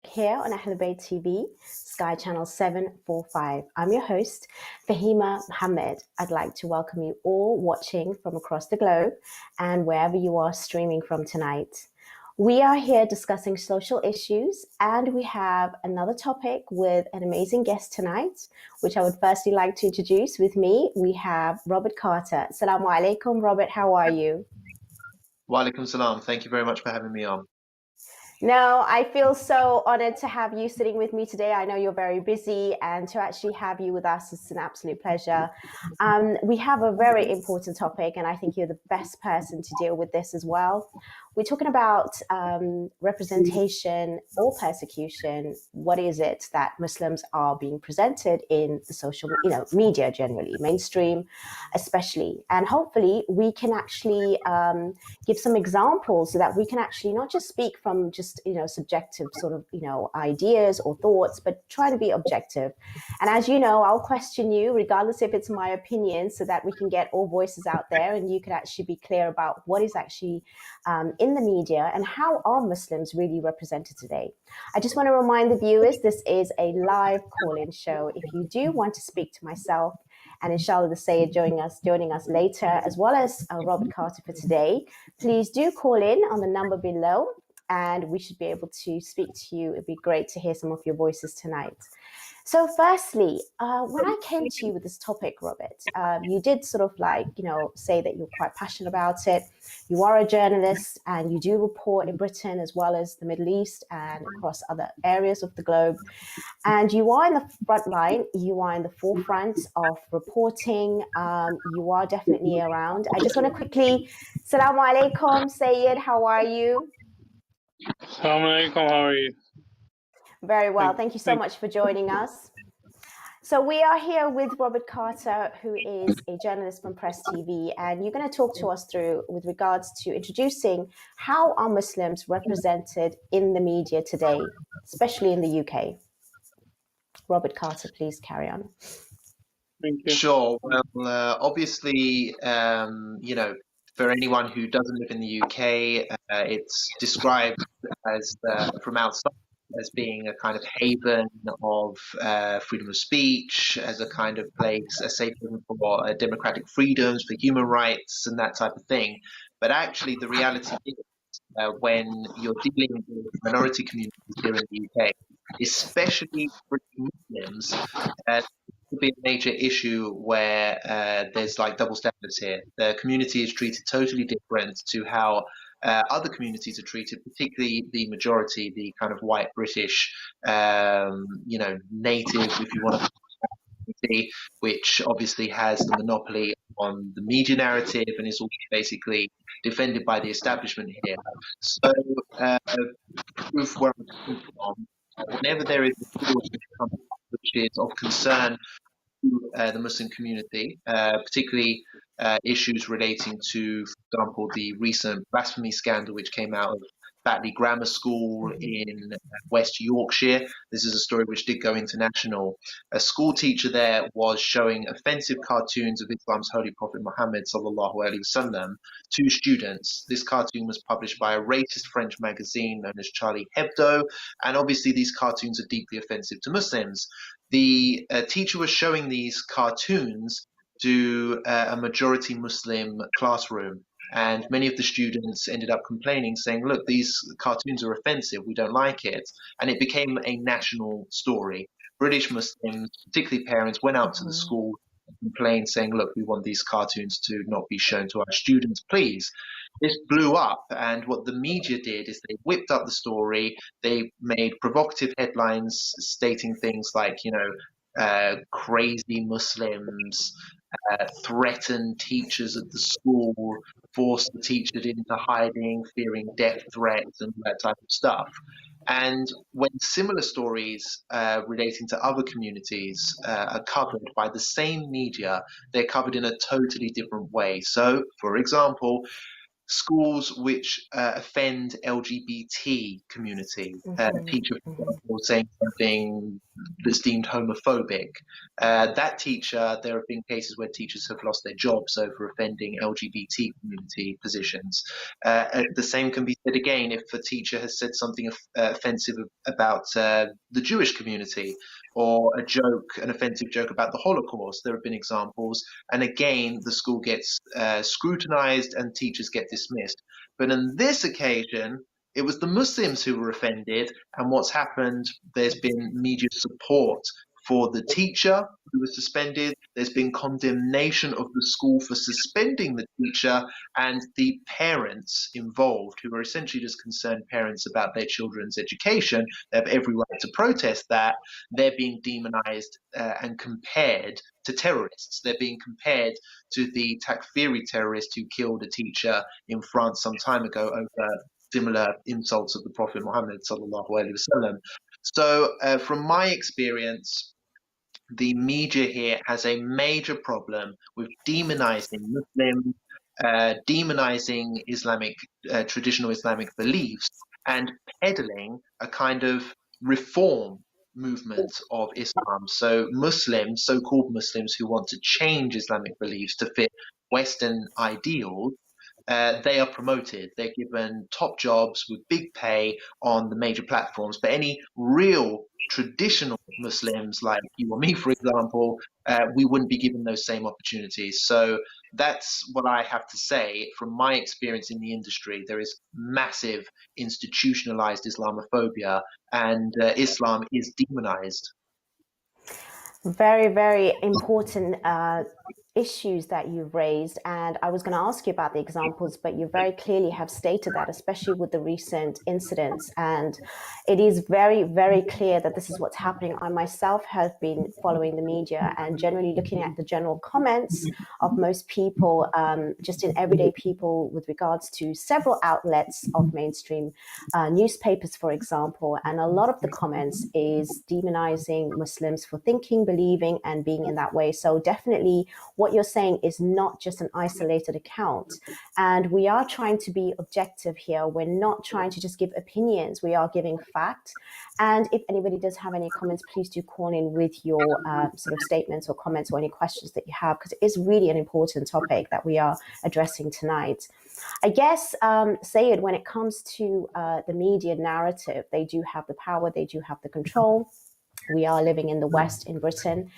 here on Ahlebait TV, Sky Channel 745. I'm your host, Fahima Mahomed. I'd like to welcome you all watching from across the globe and wherever you are streaming from tonight. We are here discussing social issues, and we have another topic with an amazing guest tonight, which I would firstly like to introduce. With me, we have Robert Carter. Assalamu alaikum, Robert. How are you? Wa alaikum salam. Thank you very much for having me on. No, I feel so honored to have you sitting with me today. I know you're very busy, and to actually have you with us is an absolute pleasure. We have a very important topic, and I think you're the best person to deal with this as well. We're talking about representation or persecution. What is it that Muslims are being presented in the social, media generally, mainstream, especially, and hopefully we can actually give some examples so that we can actually not just speak from just subjective sort of ideas or thoughts, but try to be objective. And as you know, I'll question you regardless if it's my opinion, so that we can get all voices out there and you can actually be clear about what is actually in the media and how are Muslims really represented today. I just want to remind the viewers, this is a live call-in show. If you do want to speak to myself and inshallah the Syed joining us later, as well as Robert Carter for today, please do call in on the number below and we should be able to speak to you. It'd be great to hear some of your voices tonight. So firstly, when I came to you with this topic, Robert, you did sort of say that you're quite passionate about it. You are a journalist and you do report in Britain as well as the Middle East and across other areas of the globe. And you are in the front line, you are in the forefront of reporting, you are definitely around. I just want to quickly, Assalamu alaikum, Syed, how are you? Assalamu alaikum, how are you? Very well, thank you so much for joining us. So we are here with Robert Carter, who is a journalist from Press TV, and you're going to talk to us through with regards to introducing how are Muslims represented in the media today, especially in the UK. Robert Carter, please carry on. Thank you. Sure. Well, obviously, for anyone who doesn't live in the UK, it's described as from outside as being a kind of haven of freedom of speech, as a kind of place, a safe haven for democratic freedoms, for human rights, and that type of thing. But actually, the reality is, when you're dealing with minority communities here in the UK, especially for Muslims, could be a major issue where there's like double standards here. The community is treated totally different to how other communities are treated, particularly the majority, the kind of white British, native, if you want to, community, which obviously has the monopoly on the media narrative and is also basically defended by the establishment here. So, proof where I'm coming from, whenever there is a story which is of concern to the Muslim community, particularly issues relating to, for example, the recent blasphemy scandal which came out of Batley Grammar School in West Yorkshire. This is a story which did go international. A school teacher there was showing offensive cartoons of Islam's holy prophet Muhammad sallallahu alaihi wasallam to students. This cartoon was published by a racist French magazine known as Charlie Hebdo, and obviously these cartoons are deeply offensive to Muslims. The teacher was showing these cartoons to a majority Muslim classroom, and many of the students ended up complaining, saying, look, these cartoons are offensive, we don't like it. And it became a national story. British Muslims, particularly parents, went out to the school and complained, saying, look, we want these cartoons to not be shown to our students, please. This blew up, and what the media did is they whipped up the story. They made provocative headlines stating things like, crazy Muslims threatened teachers at the school, forced the teachers into hiding, fearing death threats and that type of stuff. And when similar stories relating to other communities are covered by the same media, they're covered in a totally different way. So, for example, schools which offend LGBT community, teacher, for example, saying something that's deemed homophobic. That teacher, there have been cases where teachers have lost their jobs over offending LGBT community positions. The same can be said again if a teacher has said something offensive about the Jewish community, or an offensive joke about the Holocaust. There have been examples, and again, the school gets scrutinized and teachers get dismissed. But on this occasion, it was the Muslims who were offended, and what's happened, there's been media support for the teacher who was suspended. There's been condemnation of the school for suspending the teacher, and the parents involved, who are essentially just concerned parents about their children's education. They have every right to protest that. They're being demonized and compared to terrorists. They're being compared to the Takfiri terrorist who killed a teacher in France some time ago over similar insults of the Prophet Muhammad sallallahu alaihi wasallam. So from my experience, the media here has a major problem with demonizing Muslims, demonizing traditional Islamic beliefs, and peddling a kind of reform movement of Islam. So Muslims, so-called Muslims who want to change Islamic beliefs to fit Western ideals, they are promoted. They're given top jobs with big pay on the major platforms. But any real traditional Muslims like you or me, for example, we wouldn't be given those same opportunities. So that's what I have to say. From my experience in the industry, there is massive institutionalized Islamophobia, and Islam is demonized. Very, very important issues that you've raised, and I was going to ask you about the examples, but you very clearly have stated that, especially with the recent incidents, and it is very, very clear that this is what's happening. I myself have been following the media and generally looking at the general comments of most people, just in everyday people, with regards to several outlets of mainstream newspapers, for example, and a lot of the comments is demonizing Muslims for thinking, believing, and being in that way. So definitely what you're saying is not just an isolated account. And we are trying to be objective here. We're not trying to just give opinions. We are giving fact. And if anybody does have any comments, please do call in with your sort of statements or comments or any questions that you have, because it is really an important topic that we are addressing tonight. I guess, Syed, when it comes to the media narrative, they do have the power, they do have the control. We are living in the West, in Britain.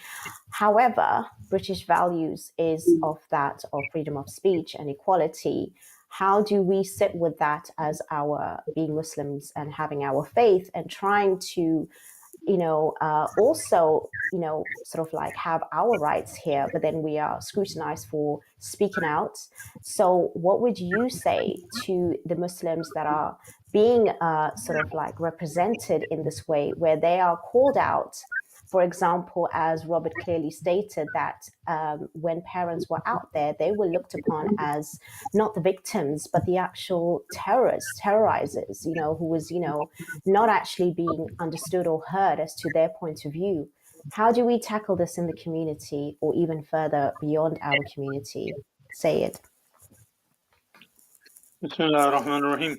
However, British values is of that of freedom of speech and equality. How do we sit with that as our being Muslims and having our faith and trying to, also, sort of like have our rights here, but then we are scrutinized for speaking out. So what would you say to the Muslims that are being sort of like represented in this way, where they are called out? For example, as Robert clearly stated, that when parents were out there, they were looked upon as not the victims, but the actual terrorizers, who was, not actually being understood or heard as to their point of view. How do we tackle this in the community, or even further beyond our community? Syed. Bismillah ar-Rahman ar-Rahim.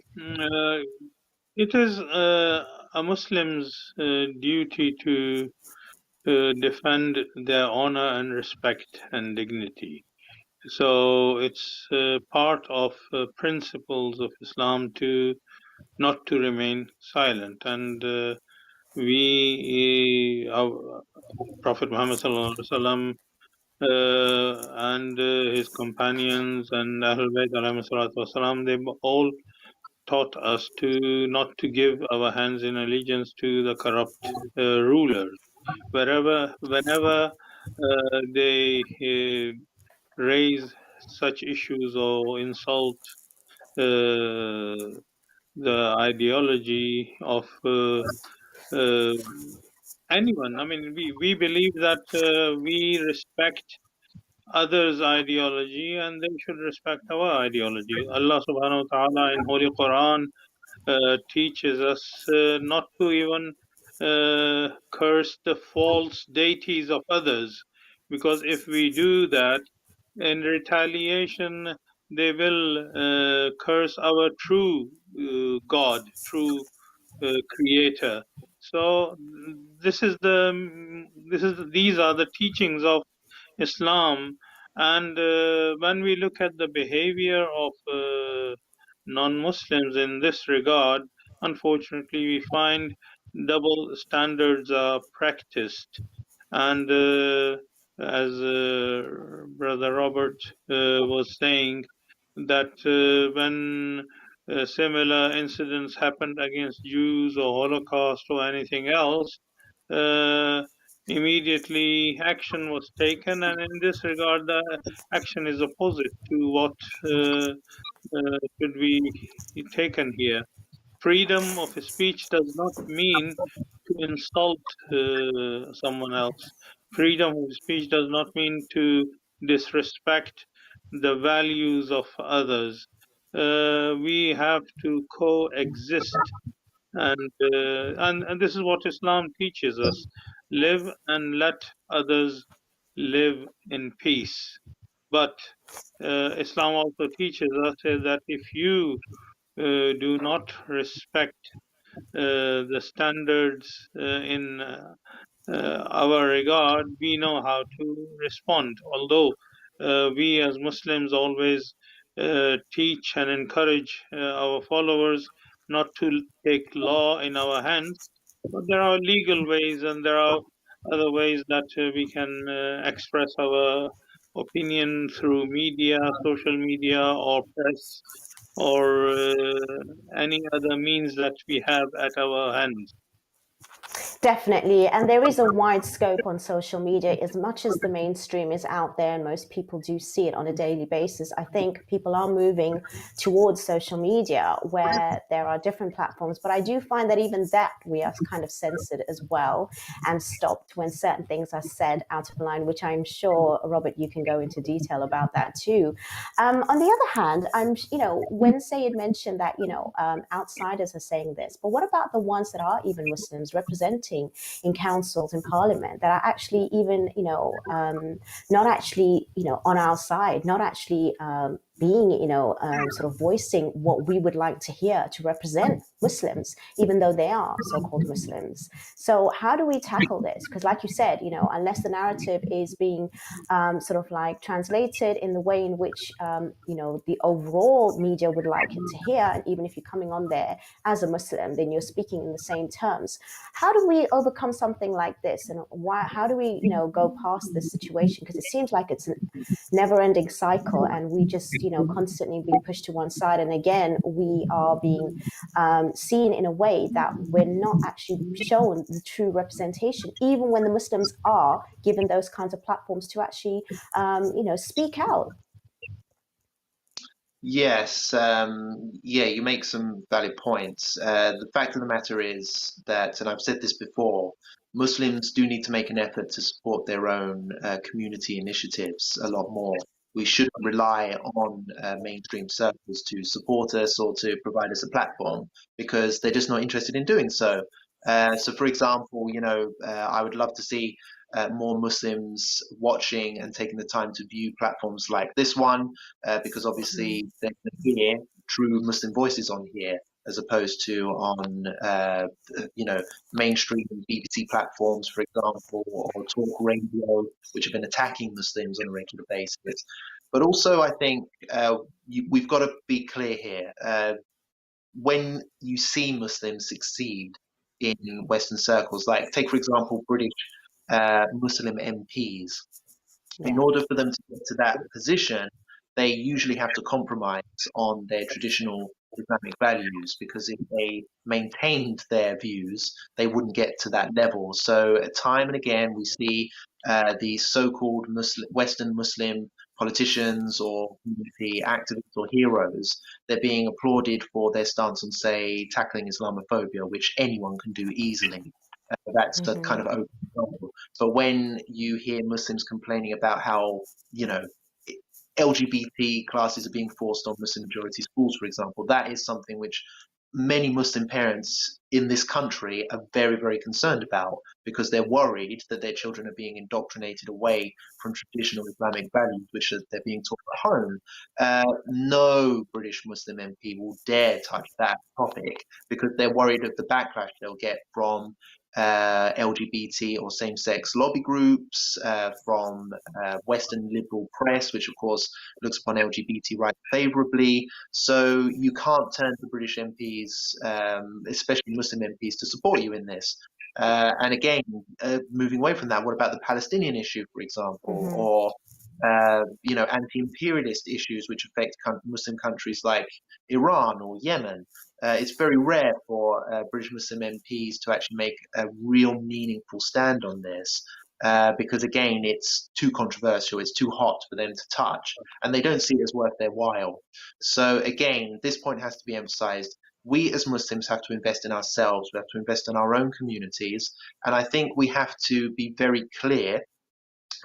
It is a Muslim's duty to defend their honor and respect and dignity. So it's part of principles of Islam to not to remain silent. And our Prophet Muhammad sallallahu alaihi wasallam and his companions and Ahlebait wasalam, they all taught us to not to give our hands in allegiance to the corrupt rulers. Whenever they raise such issues or insult the ideology of anyone. I mean, we believe that we respect others' ideology and they should respect our ideology. Allah subhanahu wa ta'ala in Holy Quran teaches us not to even curse the false deities of others, because if we do that, in retaliation they will curse our true God, true creator. So these are the teachings of Islam, and when we look at the behavior of non-Muslims in this regard, unfortunately, we find double standards are practiced, and as Brother Robert was saying, that when similar incidents happened against Jews or Holocaust or anything else, uh, immediately action was taken, and in this regard, the action is opposite to what should be taken here. Freedom of speech does not mean to insult someone else. Freedom of speech does not mean to disrespect the values of others. We have to coexist, and this is what Islam teaches us: live and let others live in peace. But Islam also teaches us that if you do not respect the standards in our regard, we know how to respond. Although we as Muslims always teach and encourage our followers not to take law in our hands, but there are legal ways and there are other ways that we can express our opinion through media, social media, or press, or any other means that we have at our hands. Definitely. And there is a wide scope on social media. As much as the mainstream is out there and most people do see it on a daily basis, I think people are moving towards social media where there are different platforms. But I do find that even that we are kind of censored as well and stopped when certain things are said out of line, which I'm sure, Robert, you can go into detail about that too. On the other hand, when Syed mentioned that, outsiders are saying this, but what about the ones that are even Muslims representing in councils and parliament that are actually even, not actually, on our side, not actually being, sort of voicing what we would like to hear to represent Muslims, even though they are so-called Muslims. So how do we tackle this? Because like you said, unless the narrative is being sort of like translated in the way in which, the overall media would like it to hear, and even if you're coming on there as a Muslim, then you're speaking in the same terms. How do we overcome something like this? And how do we, go past this situation? Because it seems like it's a never-ending cycle, and we just, constantly being pushed to one side. And again, we are being seen in a way that we're not actually shown the true representation, even when the Muslims are given those kinds of platforms to actually, speak out. Yes, you make some valid points. The fact of the matter is that, and I've said this before, Muslims do need to make an effort to support their own community initiatives a lot more. We shouldn't rely on mainstream circles to support us or to provide us a platform, because they're just not interested in doing so. So, for example, I would love to see more Muslims watching and taking the time to view platforms like this one, because obviously they can hear true Muslim voices on here, as opposed to on mainstream BBC platforms, for example, or talk radio, which have been attacking Muslims on a regular basis. But also, I think we've got to be clear here. When you see Muslims succeed in Western circles, like take for example British Muslim MPs, in order for them to get to that position, they usually have to compromise on their traditional Islamic values, because if they maintained their views, they wouldn't get to that level. So time and again, we see these so-called Western Muslim politicians or community activists or heroes, they're being applauded for their stance on, say, tackling Islamophobia, which anyone can do easily. That's the kind of open goal. But when you hear Muslims complaining about how, LGBT classes are being forced on Muslim majority schools, for example, that is something which many Muslim parents in this country are very, very concerned about, because they're worried that their children are being indoctrinated away from traditional Islamic values, which they're being taught at home. No British Muslim MP will dare touch that topic, because they're worried of the backlash they'll get from LGBT or same-sex lobby groups, from Western liberal press, which of course looks upon LGBT rights favourably. So you can't turn to British MPs, especially Muslim MPs, to support you in this. And again, moving away from that, what about the Palestinian issue, for example, or anti-imperialist issues which affect Muslim countries like Iran or Yemen? It's very rare for British Muslim MPs to actually make a real meaningful stand on this, because again, it's too controversial, it's too hot for them to touch, and they don't see it as worth their while. So again, this point has to be emphasized. We as Muslims have to invest in ourselves, we have to invest in our own communities, and I think we have to be very clear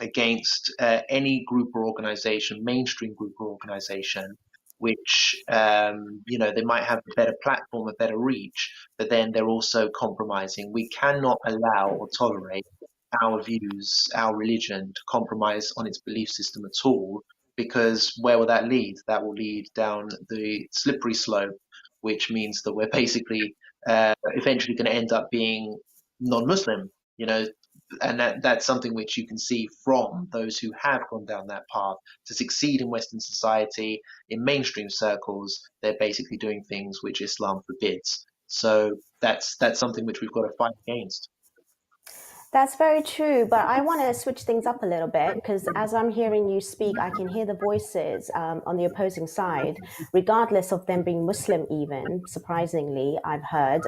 against any group or organization, mainstream group or organization, which they might have a better platform, a better reach, but then they're also compromising. We cannot allow or tolerate our views, our religion to compromise on its belief system at all, because where will that lead? That will lead down the slippery slope, which means that we're basically eventually going to end up being non-Muslim, and that's something which you can see from those who have gone down that path. To succeed in Western society, in mainstream circles, they're basically doing things which Islam forbids. So that's something which we've got to fight against. That's very true, but I want to switch things up a little bit, because as I'm hearing you speak, I can hear the voices on the opposing side, regardless of them being Muslim even, surprisingly, I've heard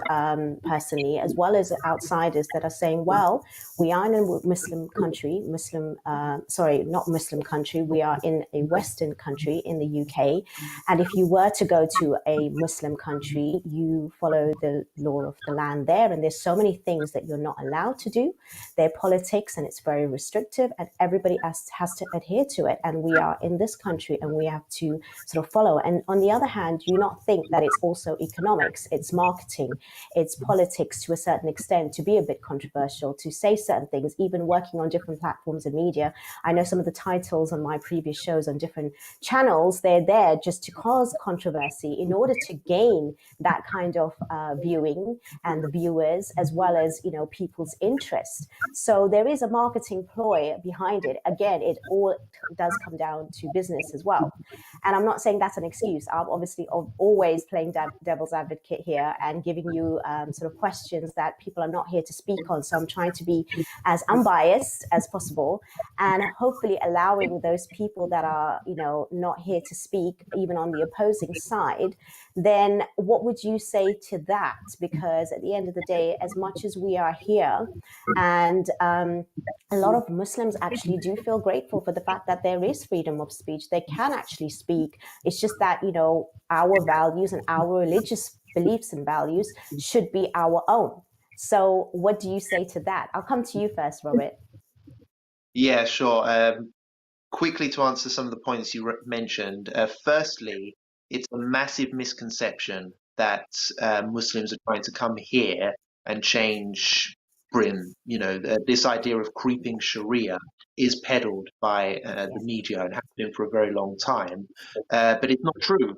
personally, as well as outsiders that are saying, well, we are in a Muslim country, not Muslim country, we are in a Western country in the UK, and if you were to go to a Muslim country, you follow the law of the land there, and there's so many things that you're not allowed to do. Their politics, and it's very restrictive, and everybody has to adhere to it. And we are in this country and we have to sort of follow. And on the other hand, do you not think that it's also economics, it's marketing, it's politics to a certain extent, to be a bit controversial, to say certain things, even working on different platforms and media? I know some of the titles on my previous shows on different channels, they're there just to cause controversy in order to gain that kind of viewing and the viewers, as well as, people's interest. So there is a marketing ploy behind it. Again, it all does come down to business as well. And I'm not saying that's an excuse. I'm obviously always playing devil's advocate here and giving you sort of questions that people are not here to speak on. So I'm trying to be as unbiased as possible, and hopefully allowing those people that are, not here to speak, even on the opposing side. Then what would you say to that? Because at the end of the day, as much as we are here, and a lot of Muslims actually do feel grateful for the fact that there is freedom of speech. They can actually speak. It's just that, our values and our religious beliefs and values should be our own. So what do you say to that? I'll come to you first, Robert. Yeah, sure. Quickly to answer some of the points you mentioned. Firstly, it's a massive misconception that Muslims are trying to come here and change Britain. This idea of creeping Sharia is peddled by the media and has been for a very long time, but it's not true.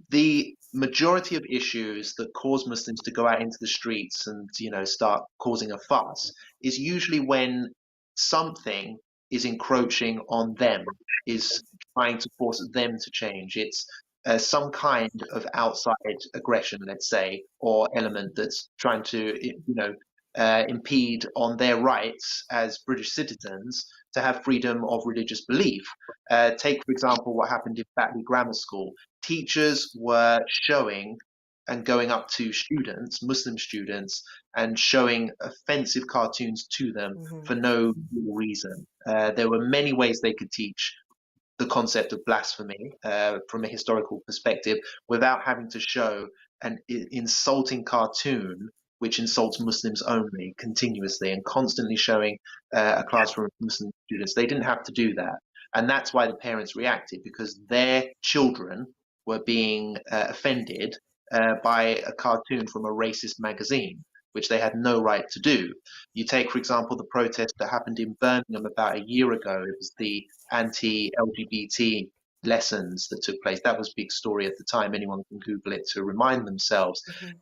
The majority of issues that cause Muslims to go out into the streets and start causing a fuss is usually when something is encroaching on them, is trying to force them to change. It's some kind of outside aggression, let's say, or element that's trying to impede on their rights as British citizens to have freedom of religious belief. Take, for example, what happened in Batley Grammar School. Teachers were showing and going up to students, Muslim students, and showing offensive cartoons to them for no reason. There were many ways they could teach the concept of blasphemy from a historical perspective without having to show an insulting cartoon which insults Muslims only continuously, and constantly showing a classroom of Muslim students. They didn't have to do that. And that's why the parents reacted, because their children were being offended by a cartoon from a racist magazine, which they had no right to do. You take, for example, the protest that happened in Birmingham about a year ago. It was the anti-LGBT lessons that took place. That was a big story at the time. Anyone can Google it to remind themselves.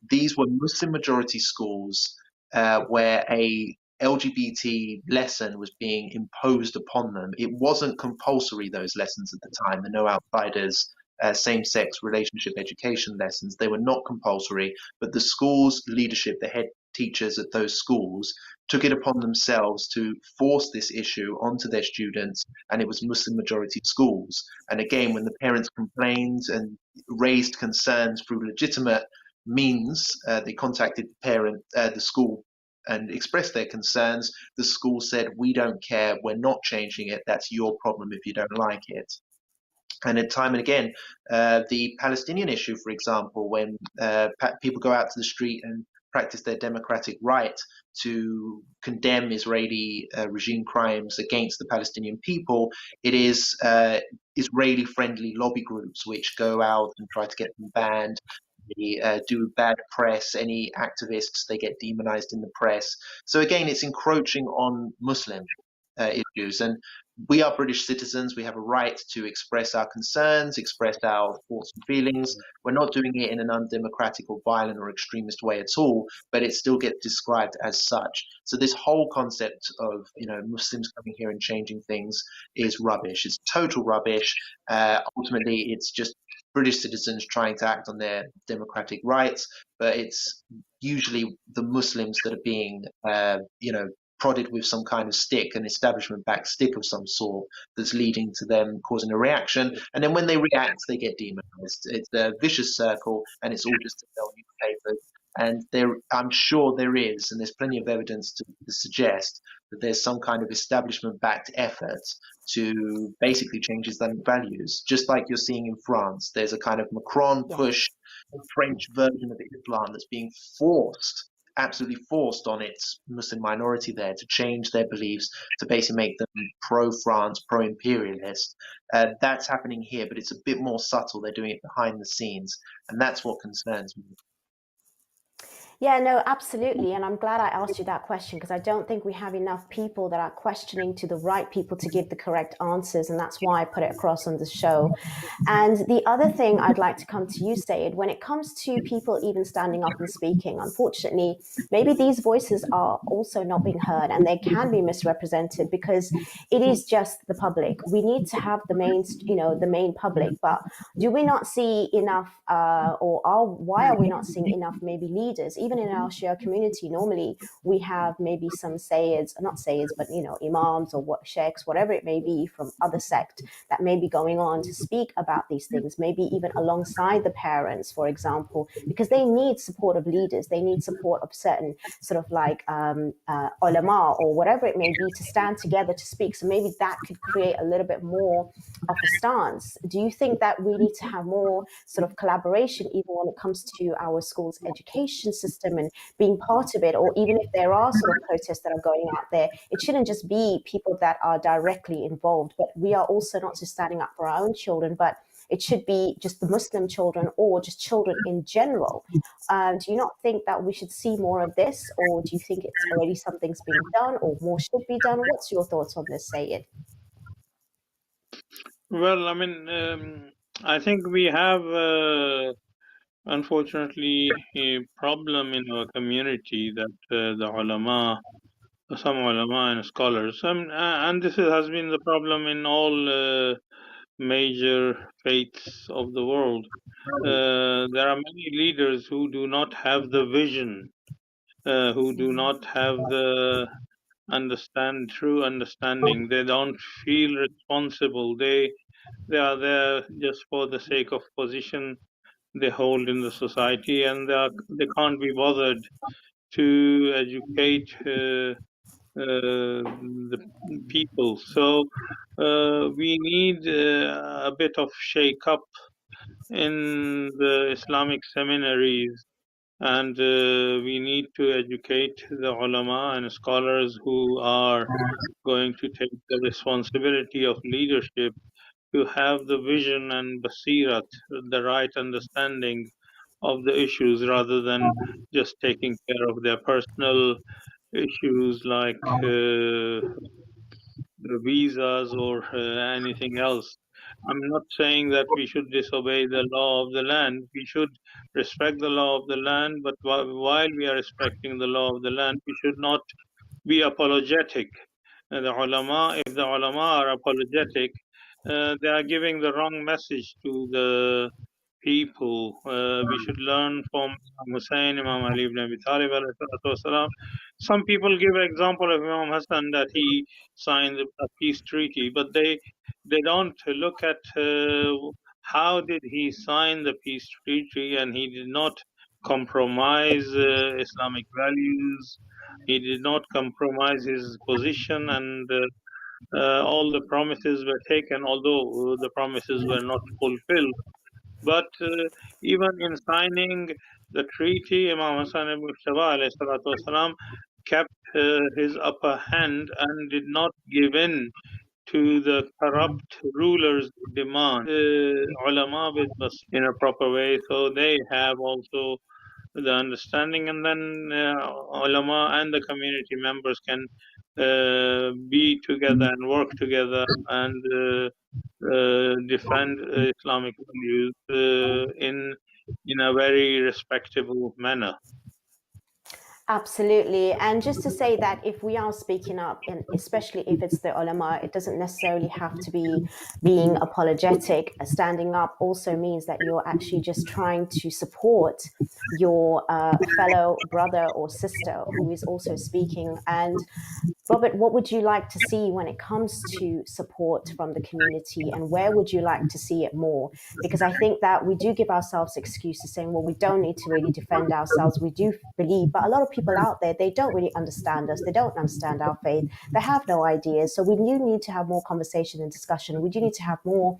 These were Muslim majority schools where a LGBT lesson was being imposed upon them. It wasn't compulsory, those lessons at the time, the no outsiders, same-sex relationship education lessons. They were not compulsory, but the school's leadership, the head teachers at those schools, took it upon themselves to force this issue onto their students, and it was Muslim majority schools. And again, when the parents complained and raised concerns through legitimate means, they contacted the school and expressed their concerns. The school said, "We don't care, we're not changing it, that's your problem if you don't like it." And at time and again, the Palestinian issue, for example, when people go out to the street and practice their democratic right to condemn Israeli regime crimes against the Palestinian people, it is Israeli-friendly lobby groups which go out and try to get them banned. They do bad press. Any activists, they get demonized in the press. So again, it's encroaching on Muslim issues. And we are British citizens. We have a right to express our concerns, express our thoughts and feelings. We're not doing it in an undemocratic or violent or extremist way at all, but it still gets described as such. So this whole concept of, Muslims coming here and changing things is rubbish. It's total rubbish. Ultimately, it's just British citizens trying to act on their democratic rights, but it's usually the Muslims that are being, prodded with some kind of stick, an establishment-backed stick of some sort, that's leading to them causing a reaction. And then when they react, they get demonized. It's a vicious circle, and it's all just to sell newspapers. And I'm sure there is, and there's plenty of evidence to suggest that there's some kind of establishment-backed effort to basically change Islamic values, just like you're seeing in France. There's a kind of Macron push, a French version of Islam that's being forced, absolutely forced on its Muslim minority there to change their beliefs, to basically make them pro-France, pro-imperialist. That's happening here, but it's a bit more subtle. They're doing it behind the scenes, and that's what concerns me. Yeah, no, absolutely. And I'm glad I asked you that question, because I don't think we have enough people that are questioning to the right people to give the correct answers. And that's why I put it across on the show. And the other thing I'd like to come to you, Syed, when it comes to people even standing up and speaking, unfortunately, maybe these voices are also not being heard, and they can be misrepresented because it is just the public. We need to have the main public, but do we not see enough, why are we not seeing enough maybe leaders? Even in our Shia community, normally we have maybe some Sayyids, not Sayyids, but Imams or Sheikhs, whatever it may be, from other sect that may be going on to speak about these things, maybe even alongside the parents, for example, because they need support of leaders. They need support of certain sort of like Ulema or whatever it may be to stand together to speak. So maybe that could create a little bit more of a stance. Do you think that we need to have more sort of collaboration, even when it comes to our schools' education system and being part of it? Or even if there are sort of protests that are going out there, it shouldn't just be people that are directly involved, but we are also not just standing up for our own children, but it should be just the Muslim children or just children in general. Do you not think that we should see more of this, or do you think it's already something's being done or more should be done? What's your thoughts on this, Syed? Well, I mean, I think we have, unfortunately, a problem in our community that some ulama and scholars, and this has been the problem in all major faiths of the world. There are many leaders who do not have the vision, who do not have the true understanding. They don't feel responsible. They are there just for the sake of position they hold in the society, and they can't be bothered to educate the people. So we need a bit of shake up in the Islamic seminaries, and we need to educate the ulama and scholars who are going to take the responsibility of leadership to have the vision and basirat, the right understanding of the issues rather than just taking care of their personal issues like the visas or anything else. I'm not saying that we should disobey the law of the land. We should respect the law of the land, but while we are respecting the law of the land, we should not be apologetic. The ulama, if the ulama are apologetic, they are giving the wrong message to the people. We should learn from Imam Hussain, Imam Ali ibn Abi Talib. Some people give example of Imam Hassan that he signed a peace treaty, but they don't look at how did he sign the peace treaty, and he did not compromise Islamic values. He did not compromise his position, and all the promises were taken, although the promises were not fulfilled. But even in signing the treaty, Imam Hassan ibn Mustafa kept his upper hand and did not give in to the corrupt rulers' demand. Ulema with us in a proper way, so they have also the understanding, and then ulama and the community members can be together and work together and defend Islamic values in a very respectable manner. Absolutely. And just to say that if we are speaking up, and especially if it's the ulama, it doesn't necessarily have to be being apologetic. Standing up also means that you're actually just trying to support your fellow brother or sister who is also speaking. And Robert, what would you like to see when it comes to support from the community, and where would you like to see it more? Because I think that we do give ourselves excuses saying, well, we don't need to really defend ourselves. We do believe, but a lot of people out there, they don't really understand us. They don't understand our faith. They have no ideas. So we do need to have more conversation and discussion. We do need to have more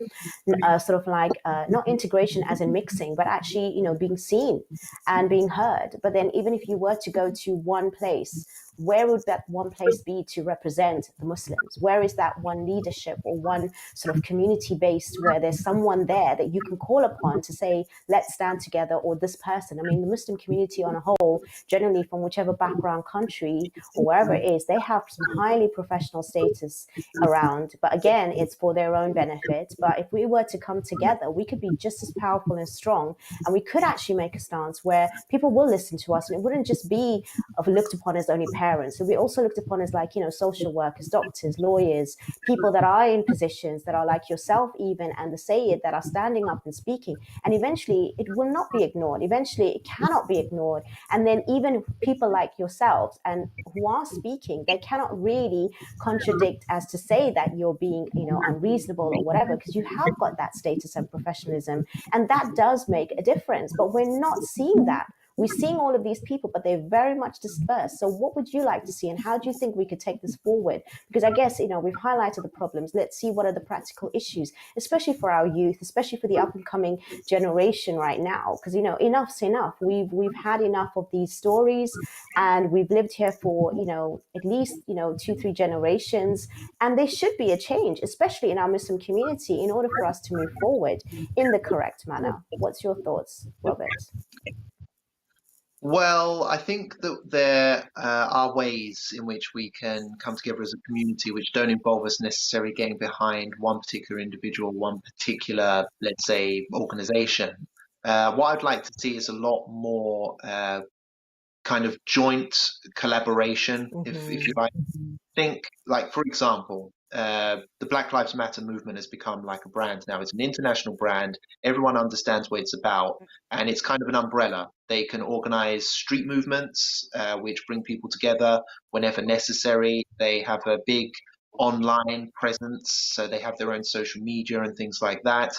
sort of like not integration as in mixing, but actually, you know, being seen and being heard. But then even if you were to go to one place, where would that one place be to represent the Muslims? Where is that one leadership or one sort of community based where there's someone there that you can call upon to say, let's stand together, or this person? I mean, the Muslim community on a whole, generally from whichever background, country, or wherever it is, they have some highly professional status around. But again, it's for their own benefit. But if we were to come together, we could be just as powerful and strong, and we could actually make a stance where people will listen to us, and it wouldn't just be looked upon as only parents. So we also looked upon as like, you know, social workers, doctors, lawyers, people that are in positions that are like yourself even, and the Syed that are standing up and speaking. And eventually it will not be ignored. Eventually it cannot be ignored. And then even people like yourselves and who are speaking, they cannot really contradict as to say that you're being, you know, unreasonable or whatever, because you have got that status and professionalism. And that does make a difference. But we're not seeing that. We're seeing all of these people, but they're very much dispersed. So what would you like to see, and how do you think we could take this forward? Because I guess, you know, we've highlighted the problems. Let's see what are the practical issues, especially for our youth, especially for the up and coming generation right now. Because, you know, enough's enough. We've had enough of these stories, and we've lived here for, you know, at least, you know, 2-3 generations. And there should be a change, especially in our Muslim community, in order for us to move forward in the correct manner. What's your thoughts, Robert? Well, I think that there are ways in which we can come together as a community which don't involve us necessarily getting behind one particular individual, one particular, let's say, organization. What I'd like to see is a lot more kind of joint collaboration, if you like. Think, like, for example, the Black Lives Matter movement has become like a brand now. It's an international brand. Everyone understands what it's about, and it's kind of an umbrella. They can organize street movements, which bring people together whenever necessary. They have a big online presence, so they have their own social media and things like that.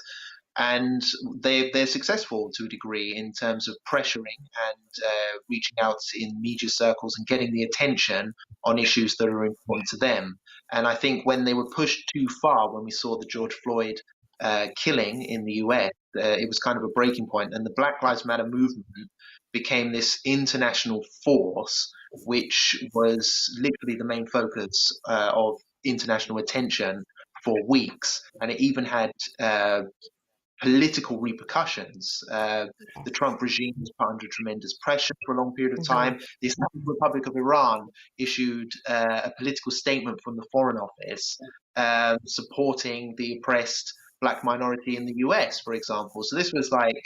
And they're successful to a degree in terms of pressuring and reaching out in media circles and getting the attention on issues that are important to them. And I think when they were pushed too far, when we saw the George Floyd killing in the US, it was kind of a breaking point. And the Black Lives Matter movement became this international force, which was literally the main focus of international attention for weeks. And it even had political repercussions. The Trump regime was put under tremendous pressure for a long period of time. The Islamic Republic of Iran issued a political statement from the Foreign Office supporting the oppressed black minority in the US, for example. So this was like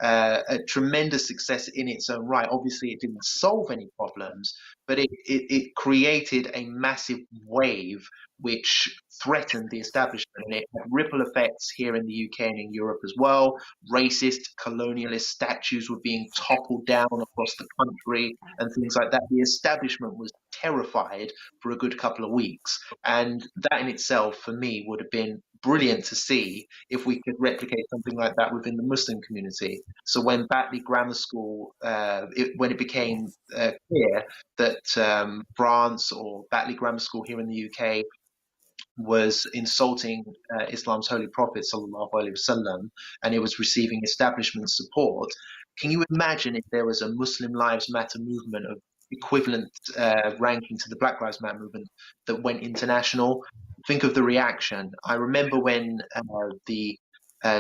a tremendous success in its own right. Obviously, it didn't solve any problems, but it created a massive wave which threatened the establishment, and it had ripple effects here in the UK and in Europe as well. Racist, colonialist statues were being toppled down across the country and things like that. The establishment was terrified for a good couple of weeks, and that in itself, for me, would have been brilliant to see if we could replicate something like that within the Muslim community. So when Batley Grammar School, when it became clear that France or Batley Grammar School here in the UK was insulting Islam's holy prophet sallallahu alaihi wasallam, and it was receiving establishment support, can you imagine if there was a Muslim Lives Matter movement of equivalent ranking to the Black Lives Matter movement that went international? Think of the reaction. I remember when the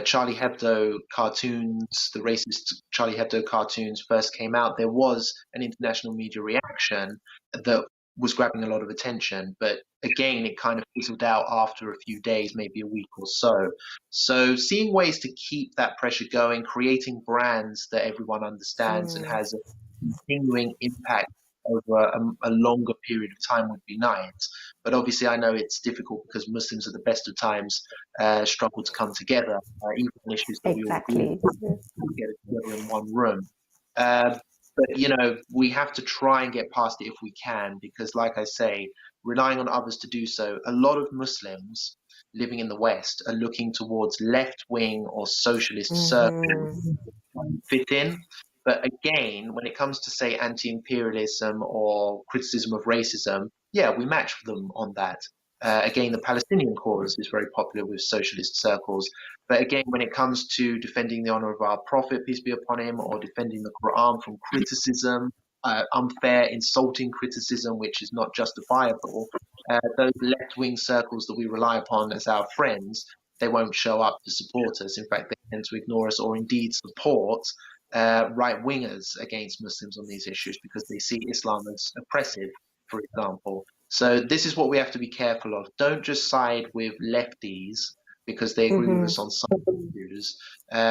Charlie Hebdo cartoons, the racist Charlie Hebdo cartoons first came out, there was an international media reaction that was grabbing a lot of attention, but again, it kind of fizzled out after a few days, maybe a week or so. So seeing ways to keep that pressure going, creating brands that everyone understands and has a continuing impact over a longer period of time would be nice. But obviously I know it's difficult because Muslims at the best of times struggle to come together, even on issues that we all agree on, get together in one room. But, you know, we have to try and get past it if we can, because like I say, relying on others to do so, a lot of Muslims living in the West are looking towards left-wing or socialist circles to fit in. But again, when it comes to, say, anti-imperialism or criticism of racism, yeah, we match them on that. Again, the Palestinian cause is very popular with socialist circles. But again, when it comes to defending the honor of our Prophet, peace be upon him, or defending the Quran from criticism, unfair, insulting criticism, which is not justifiable, those left-wing circles that we rely upon as our friends, they won't show up to support us. In fact, they tend to ignore us or indeed support right-wingers against Muslims on these issues because they see Islam as oppressive, for example. So this is what we have to be careful of. Don't just side with lefties because they agree with us on some issues.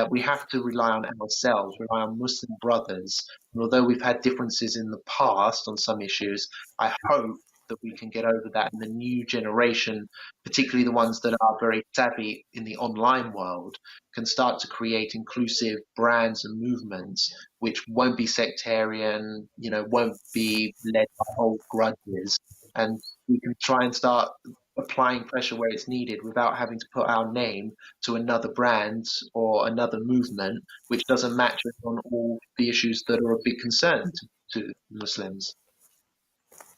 We have to rely on ourselves, rely on Muslim brothers. And although we've had differences in the past on some issues, I hope that we can get over that, and the new generation, particularly the ones that are very savvy in the online world, can start to create inclusive brands and movements which won't be sectarian, you know, won't be led by old grudges, and we can try and start applying pressure where it's needed without having to put our name to another brand or another movement which doesn't match on all the issues that are a big concern to Muslims.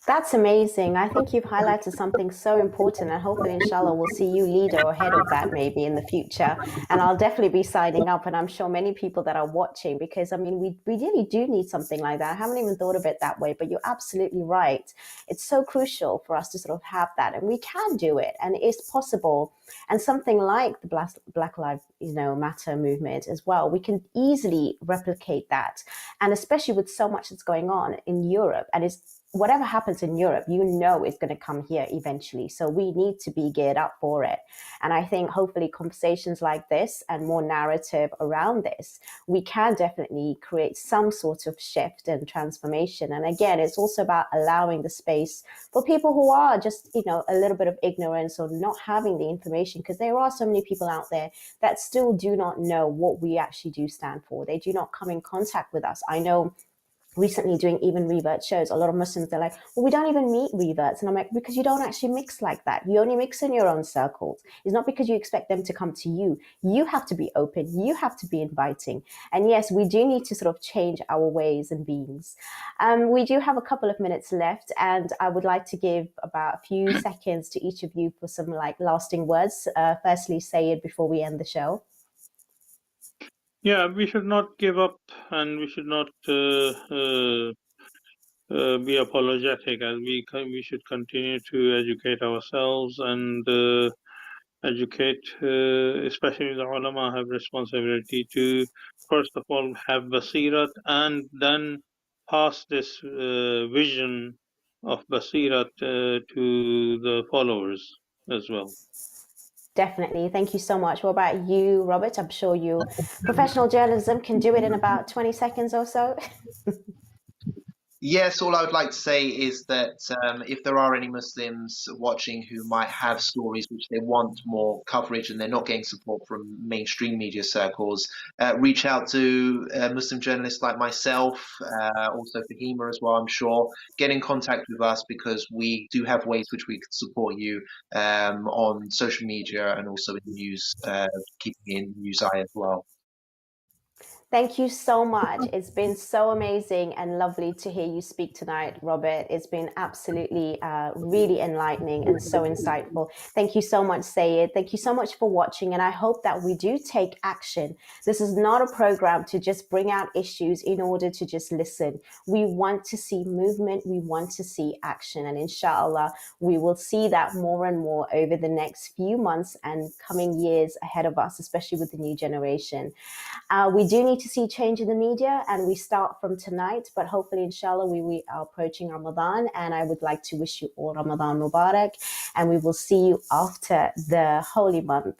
That's amazing. I think you've highlighted something so important, and hopefully, inshallah, we'll see you leader or head of that maybe in the future. And I'll definitely be signing up, and I'm sure many people that are watching, because I mean, we really do need something like that. I haven't even thought of it that way, but you're absolutely right. It's so crucial for us to sort of have that, and we can do it, and it's possible. And something like the Black Lives Matter movement as well, we can easily replicate that, and especially with so much that's going on in Europe, and it's whatever happens in Europe, you know, is going to come here eventually. So we need to be geared up for it. And I think hopefully conversations like this and more narrative around this, we can definitely create some sort of shift and transformation. And again, it's also about allowing the space for people who are just, you know, a little bit of ignorance or not having the information, because there are so many people out there that still do not know what we actually do stand for. They do not come in contact with us. I know recently doing even revert shows, a lot of Muslims, they're like, well, we don't even meet reverts. And I'm like, because you don't actually mix like that. You only mix in your own circles. It's not because you expect them to come to you. You have to be open. You have to be inviting. And yes, we do need to sort of change our ways and beings. We do have a couple of minutes left, and I would like to give about a few seconds to each of you for some like lasting words. Firstly, Syed, before we end the show. Yeah, we should not give up, and we should not be apologetic, as we should continue to educate ourselves and educate, especially the ulama have responsibility to, first of all, have basirat and then pass this vision of basirat to the followers as well. Definitely. Thank you so much. What about you, Robert? I'm sure you, professional journalism, can do it in about 20 seconds or so. Yes, all I would like to say is that if there are any Muslims watching who might have stories which they want more coverage and they're not getting support from mainstream media circles, reach out to Muslim journalists like myself, also Fahima as well, I'm sure. Get in contact with us because we do have ways which we can support you on social media and also in news, keeping in news eye as well. Thank you so much. It's been so amazing and lovely to hear you speak tonight, Robert. It's been absolutely really enlightening and so insightful. Thank you so much, Syed. Thank you so much for watching. And I hope that we do take action. This is not a program to just bring out issues in order to just listen. We want to see movement. We want to see action. And inshallah, we will see that more and more over the next few months and coming years ahead of us, especially with the new generation. We do need to see change in the media, and we start from tonight, but hopefully, inshallah, we are approaching Ramadan, and I would like to wish you all Ramadan Mubarak, and we will see you after the holy month